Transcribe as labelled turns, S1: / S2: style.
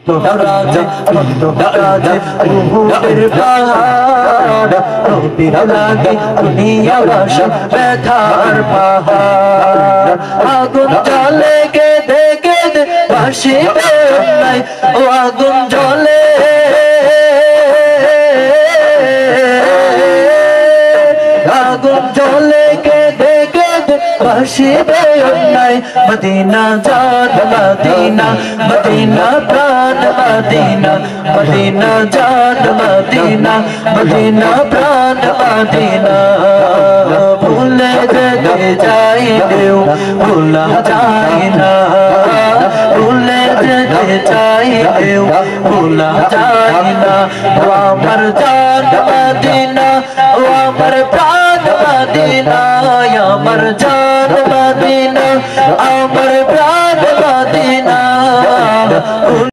S1: রাজা রাজা উহুদের পাহাড় নবীর লাগে দুনিয়া বাসা ব্যথার পাহাড় আগুন জ্বলে কেঁদে কেঁদে ভাসিবে নাই ও আগুন জ্বলে আগুন জ্বলে কেঁদে কেঁদে ভাসিবে নাই মদিনা জান মদিনা মদিনা প্রাণ মদিনা মদিনা জান মদিনা মদিনা প্রাণ মদিনা ভুলে যেতে চাইলেও ভোলা যায় না ভুলে যেতে চাইলেও ভোলা যায় না ও আমার জান মদিনা ও আমার প্রাণ মদিনা আমার জান মদিনা আমার প্রাণ মদিনা